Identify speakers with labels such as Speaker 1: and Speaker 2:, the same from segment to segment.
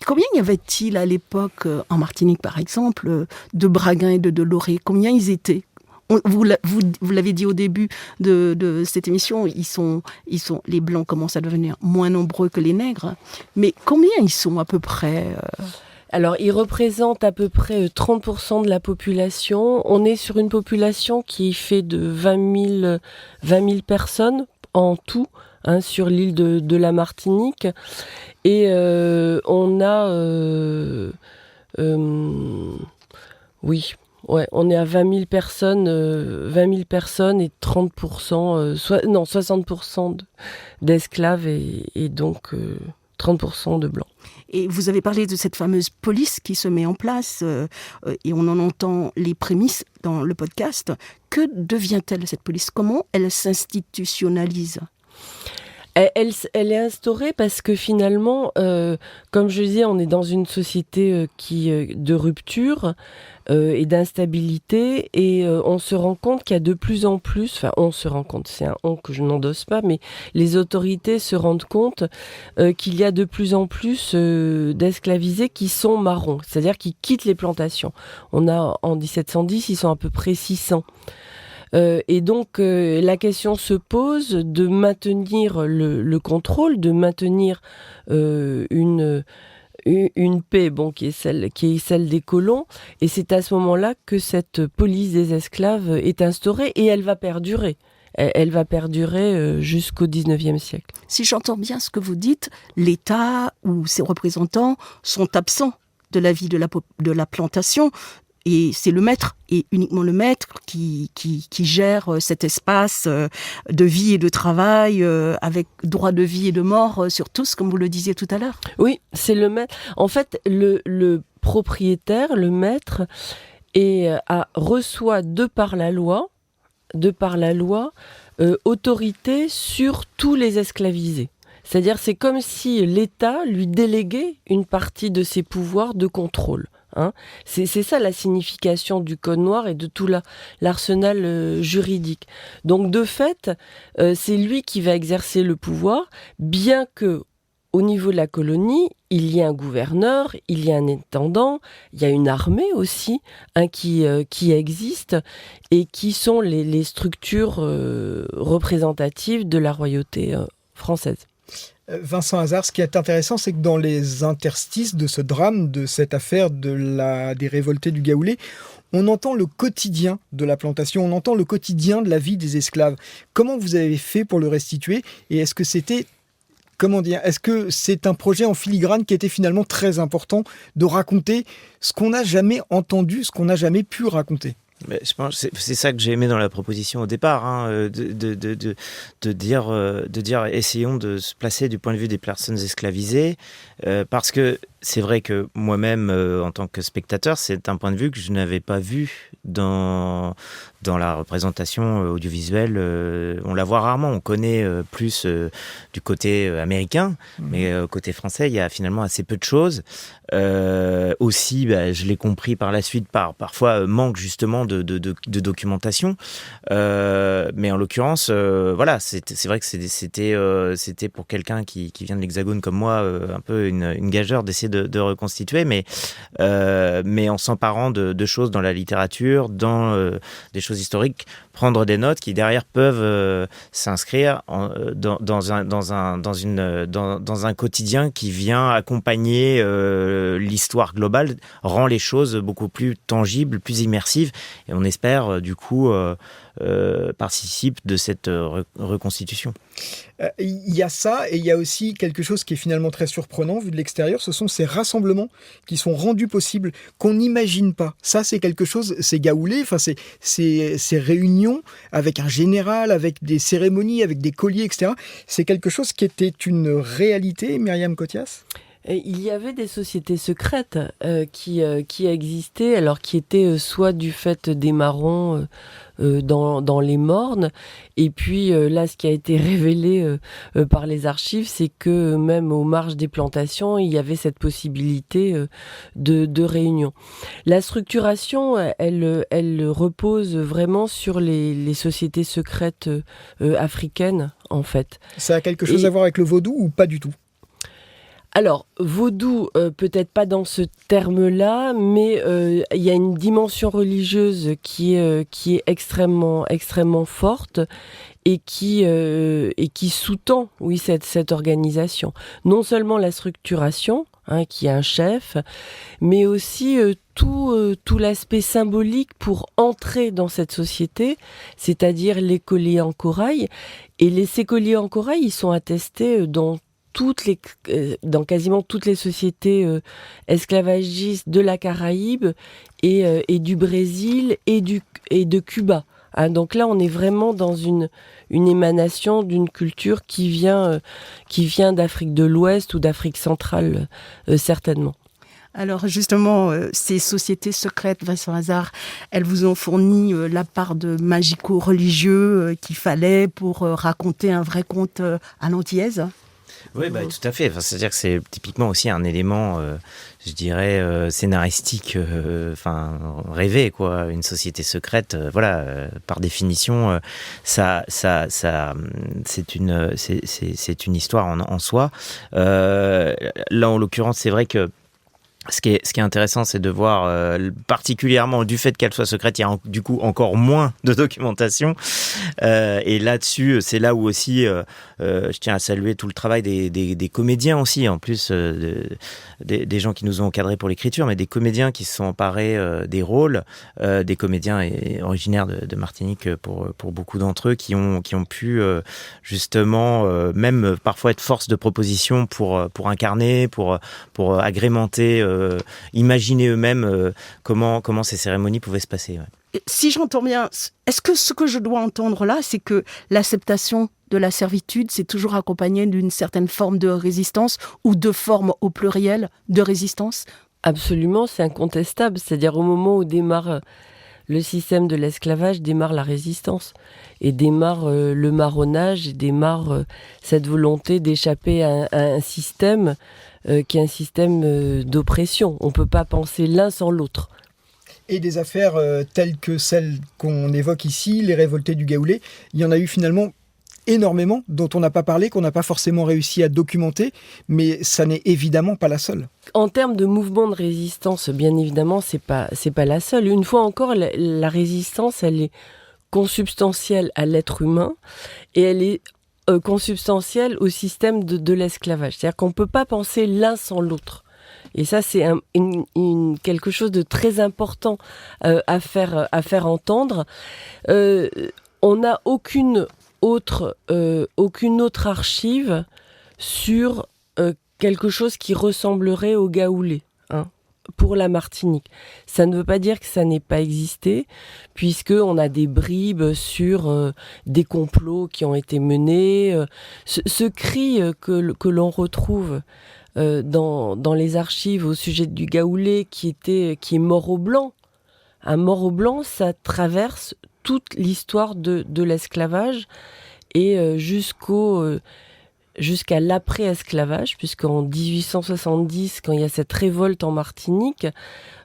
Speaker 1: Combien y avait-il à l'époque, en Martinique par exemple, de Braguin et de Deloré? Combien ils étaient? Vous l'avez dit au début de cette émission, les Blancs commencent à devenir moins nombreux que les Nègres. Mais combien ils sont à peu près
Speaker 2: Alors, ils représentent à peu près 30% de la population. On est sur une population qui fait de 20 000 personnes en tout, sur l'île de la Martinique. Et on a... oui... Ouais, on est à 20 000 personnes et 30%, 60% d'esclaves et donc 30% de blancs.
Speaker 1: Et vous avez parlé de cette fameuse police qui se met en place, et on en entend les prémices dans le podcast. Que devient-elle, cette police? Comment elle s'institutionnalise?
Speaker 2: Elle est instaurée parce que finalement, comme je disais, on est dans une société de rupture et d'instabilité, et on se rend compte qu'il y a de plus en plus, enfin on se rend compte, c'est un on que je n'endosse pas, mais les autorités se rendent compte qu'il y a de plus en plus d'esclavisés qui sont marrons, c'est-à-dire qui quittent les plantations. On a en 1710, ils sont à peu près 600. Et donc la question se pose de maintenir le contrôle, de maintenir une paix, qui est celle des colons. Et c'est à ce moment-là que cette police des esclaves est instaurée, et elle va perdurer. Elle va perdurer jusqu'au 19e siècle.
Speaker 1: Si j'entends bien ce que vous dites, l'État ou ses représentants sont absents de la vie de la plantation. Et c'est le maître, et uniquement le maître, qui gère cet espace de vie et de travail, avec droit de vie et de mort sur tous, comme vous le disiez tout à l'heure.
Speaker 2: Oui, c'est le maître. En fait, le propriétaire, le maître, reçoit de par la loi, autorité sur tous les esclavisés. C'est-à-dire, c'est comme si l'État lui déléguait une partie de ses pouvoirs de contrôle. C'est ça la signification du Code noir et de tout l'arsenal juridique. Donc de fait, c'est lui qui va exercer le pouvoir, bien que au niveau de la colonie, il y a un gouverneur, il y a un intendant, il y a une armée aussi qui existe, et qui sont les structures représentatives de la royauté française.
Speaker 3: Vincent Hazard, ce qui est intéressant, c'est que dans les interstices de ce drame, de cette affaire des révoltés du Gahoulet, on entend le quotidien de la plantation, on entend le quotidien de la vie des esclaves. Comment vous avez fait pour le restituer, et est-ce que c'est un projet en filigrane qui était finalement très important de raconter ce qu'on n'a jamais entendu, ce qu'on n'a jamais pu raconter?
Speaker 4: Mais je pense que c'est ça que j'ai aimé dans la proposition au départ, de dire essayons de se placer du point de vue des personnes esclavisées, parce que c'est vrai que moi-même, en tant que spectateur, c'est un point de vue que je n'avais pas vu dans la représentation audiovisuelle. On la voit rarement, on connaît plus du côté américain, mais côté français, il y a finalement assez peu de choses. Aussi, je l'ai compris par la suite, parfois manque justement de documentation. Mais en l'occurrence, voilà, c'est vrai que c'était pour quelqu'un qui vient de l'Hexagone comme moi, un peu une gageure d'essayer de reconstituer, mais en s'emparant de choses dans la littérature, dans des choses historiques, prendre des notes qui derrière peuvent s'inscrire dans un quotidien qui vient accompagner l'histoire globale, rend les choses beaucoup plus tangibles, plus immersives, et on espère du coup participe de cette reconstitution.
Speaker 3: Il y a ça, et il y a aussi quelque chose qui est finalement très surprenant vu de l'extérieur, ce sont ces rassemblements qui sont rendus possibles, qu'on n'imagine pas. Ça, c'est quelque chose, ces gaoulés, enfin ces réunions avec un général, avec des cérémonies, avec des colliers, etc. C'est quelque chose qui était une réalité, Myriam Cothias ?
Speaker 2: Il y avait des sociétés secrètes qui existaient, alors qui étaient soit du fait des marrons dans les mornes, et puis là, ce qui a été révélé par les archives, c'est que même aux marges des plantations, il y avait cette possibilité de réunion. La structuration, elle repose vraiment sur les sociétés secrètes africaines, en fait.
Speaker 3: Ça a quelque chose à voir avec le vaudou ou pas du tout ?
Speaker 2: Alors, vaudou, peut-être pas dans ce terme-là, mais il y a une dimension religieuse qui est extrêmement, extrêmement forte et qui sous-tend, oui, cette organisation. Non seulement la structuration, qui a un chef, mais aussi tout l'aspect symbolique pour entrer dans cette société, c'est-à-dire les colliers en corail. Et ces colliers en corail, ils sont attestés dans quasiment toutes les sociétés esclavagistes de la Caraïbe et du Brésil et de Cuba. Donc là, on est vraiment dans une émanation d'une culture qui vient d'Afrique de l'Ouest ou d'Afrique centrale, certainement.
Speaker 1: Alors justement, ces sociétés secrètes, Vincent Hazard, elles vous ont fourni la part de magico-religieux qu'il fallait pour raconter un vrai conte à l'antillaise ?
Speaker 4: Oui, tout à fait. Enfin, c'est-à-dire que c'est typiquement aussi un élément, je dirais, scénaristique, rêvé, quoi. Une société secrète, par définition, c'est une histoire en soi. Là, en l'occurrence, c'est vrai que ce qui est intéressant, c'est de voir, particulièrement du fait qu'elle soit secrète, il y a du coup encore moins de documentation. Et là-dessus, c'est là où aussi, je tiens à saluer tout le travail des comédiens aussi, en plus des gens qui nous ont encadrés pour l'écriture, mais des comédiens qui se sont emparés des rôles, des comédiens originaires de Martinique pour beaucoup d'entre eux, qui ont pu justement même parfois être force de proposition pour incarner, pour agrémenter, imaginer eux-mêmes comment ces cérémonies pouvaient se passer. Ouais.
Speaker 1: Si j'entends bien, est-ce que ce que je dois entendre là, c'est que l'acceptation de la servitude, c'est toujours accompagné d'une certaine forme de résistance ou de forme au pluriel de résistance ?
Speaker 2: Absolument, c'est incontestable. C'est-à-dire au moment où démarre le système de l'esclavage, démarre la résistance et démarre le marronnage et démarre cette volonté d'échapper à un système qui est un système d'oppression. On ne peut pas penser l'un sans l'autre.
Speaker 3: Et des affaires telles que celles qu'on évoque ici, les révoltés du Gaoulé, il y en a eu finalement énormément, dont on n'a pas parlé, qu'on n'a pas forcément réussi à documenter, mais ça n'est évidemment pas la seule.
Speaker 2: En termes de mouvement de résistance, bien évidemment, c'est pas la seule. Une fois encore, la résistance, elle est consubstantielle à l'être humain et elle est consubstantielle au système de l'esclavage. C'est-à-dire qu'on ne peut pas penser l'un sans l'autre. Et ça, c'est quelque chose de très important à faire entendre. On n'a aucune autre archive sur quelque chose qui ressemblerait au Gaoulé, pour la Martinique. Ça ne veut pas dire que ça n'ait pas existé, puisqu'on a des bribes sur des complots qui ont été menés. Ce cri que l'on retrouve dans les archives au sujet du Gaoulé, qui est mort au blanc. Un mort au blanc, ça traverse toute l'histoire de l'esclavage et jusqu'à l'après-esclavage, puisqu'en 1870, quand il y a cette révolte en Martinique,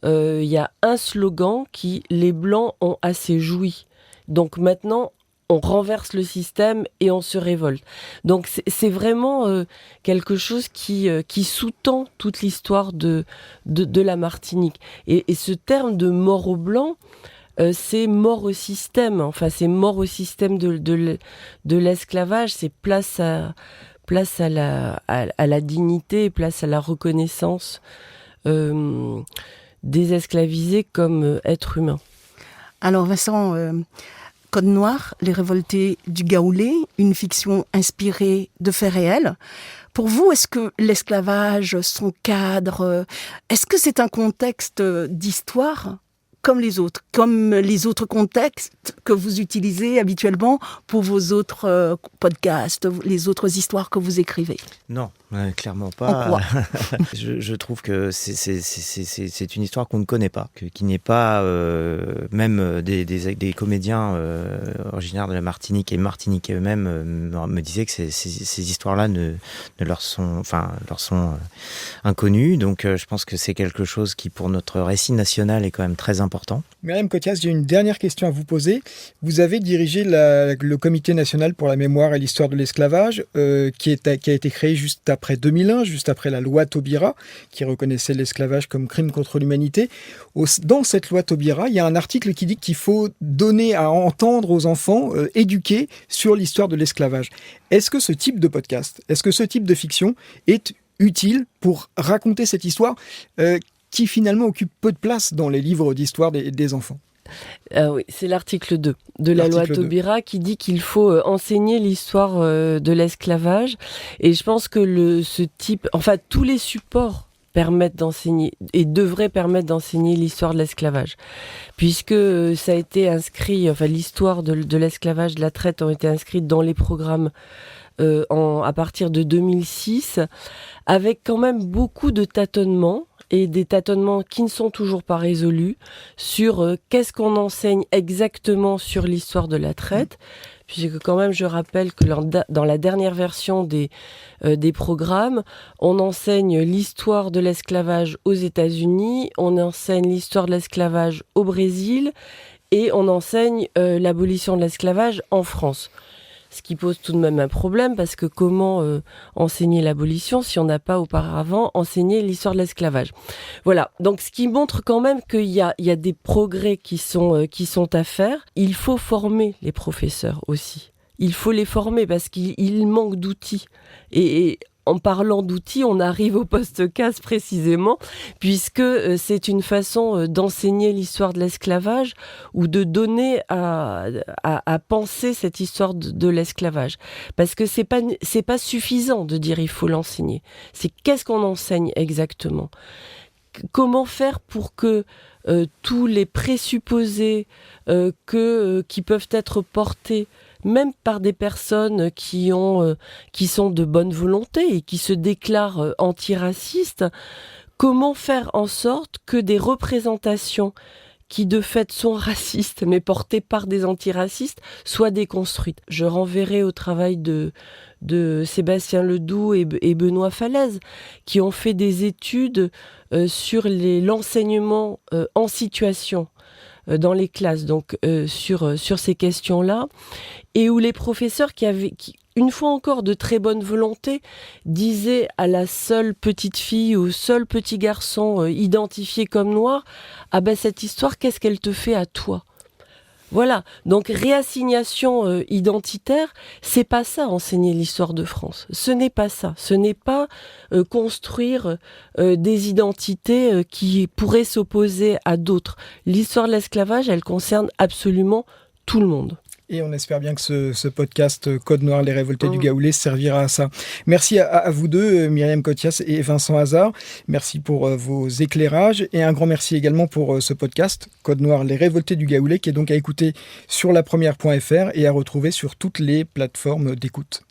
Speaker 2: il y a un slogan les Blancs ont assez joui. Donc maintenant, on renverse le système et on se révolte. Donc c'est vraiment quelque chose qui sous-tend toute l'histoire de la Martinique. Et ce terme de mort au blanc, c'est mort au système. Enfin, c'est mort au système de l'esclavage. C'est place à la dignité, place à la reconnaissance des esclavisés comme êtres humains.
Speaker 1: Alors Vincent, Code Noir, Les Révoltés du Gaoulé, une fiction inspirée de faits réels. Pour vous, est-ce que l'esclavage, son cadre, est-ce que c'est un contexte d'histoire comme les autres contextes que vous utilisez habituellement pour vos autres podcasts, les autres histoires que vous écrivez?
Speaker 4: Non, clairement pas.
Speaker 1: En quoi?
Speaker 4: Je trouve que c'est une histoire qu'on ne connaît pas, qui n'est pas même des comédiens originaires de la Martinique et Martinique eux-mêmes me disaient que ces histoires-là leur sont inconnues. Donc je pense que c'est quelque chose qui pour notre récit national est quand même très important.
Speaker 3: Myriam Cothias, j'ai une dernière question à vous poser. Vous avez dirigé le Comité national pour la mémoire et l'histoire de l'esclavage qui a été créé juste après 2001, juste après la loi Taubira, qui reconnaissait l'esclavage comme crime contre l'humanité. Dans cette loi Taubira, il y a un article qui dit qu'il faut donner à entendre aux enfants, éduquer sur l'histoire de l'esclavage. Est-ce que ce type de podcast, est-ce que ce type de fiction est utile pour raconter cette histoire qui finalement occupe peu de place dans les livres d'histoire des enfants?
Speaker 2: Oui, c'est l'article 2 de la loi Taubira qui dit qu'il faut enseigner l'histoire de l'esclavage. Et je pense que tous les supports permettent d'enseigner et devraient permettre d'enseigner l'histoire de l'esclavage. Puisque ça a été inscrit, l'histoire de l'esclavage, de la traite ont été inscrites dans les programmes à partir de 2006, avec quand même beaucoup de tâtonnements, et des tâtonnements qui ne sont toujours pas résolus sur qu'est-ce qu'on enseigne exactement sur l'histoire de la traite, puisque quand même je rappelle que dans la dernière version des programmes, on enseigne l'histoire de l'esclavage aux États-Unis, on enseigne l'histoire de l'esclavage au Brésil et on enseigne l'abolition de l'esclavage en France. Ce qui pose tout de même un problème, parce que comment enseigner l'abolition si on n'a pas auparavant enseigné l'histoire de l'esclavage? Voilà, donc ce qui montre quand même qu'il y a des progrès qui sont à faire. Il faut former les professeurs aussi. Il faut les former parce qu'il manque d'outils. Et en parlant d'outils, on arrive au post-casse précisément, puisque c'est une façon d'enseigner l'histoire de l'esclavage ou de donner à penser cette histoire de l'esclavage. Parce que c'est pas suffisant de dire il faut l'enseigner. C'est qu'est-ce qu'on enseigne exactement? Comment faire pour que tous les présupposés qui peuvent être portés même par des personnes qui sont de bonne volonté et qui se déclarent antiracistes, comment faire en sorte que des représentations qui de fait sont racistes mais portées par des antiracistes soient déconstruites? Je renverrai au travail de Sébastien Ledoux et Benoît Falaise, qui ont fait des études sur l'enseignement en situation dans les classes, donc sur ces questions-là, et où les professeurs qui une fois encore de très bonne volonté, disaient à la seule petite fille ou au seul petit garçon identifié comme noir, ah ben cette histoire, qu'est-ce qu'elle te fait à toi? Voilà, donc réassignation identitaire, c'est pas ça enseigner l'histoire de France. Ce n'est pas ça. Ce n'est pas construire des identités qui pourraient s'opposer à d'autres. L'histoire de l'esclavage, elle concerne absolument tout le monde.
Speaker 3: Et on espère bien que ce podcast Code Noir, les révoltés du Gaaoulé servira à ça. Merci à vous deux, Myriam Cothias et Vincent Hazard. Merci pour vos éclairages et un grand merci également pour ce podcast Code Noir, les révoltés du Gaaoulé, qui est donc à écouter sur lapremière.fr et à retrouver sur toutes les plateformes d'écoute.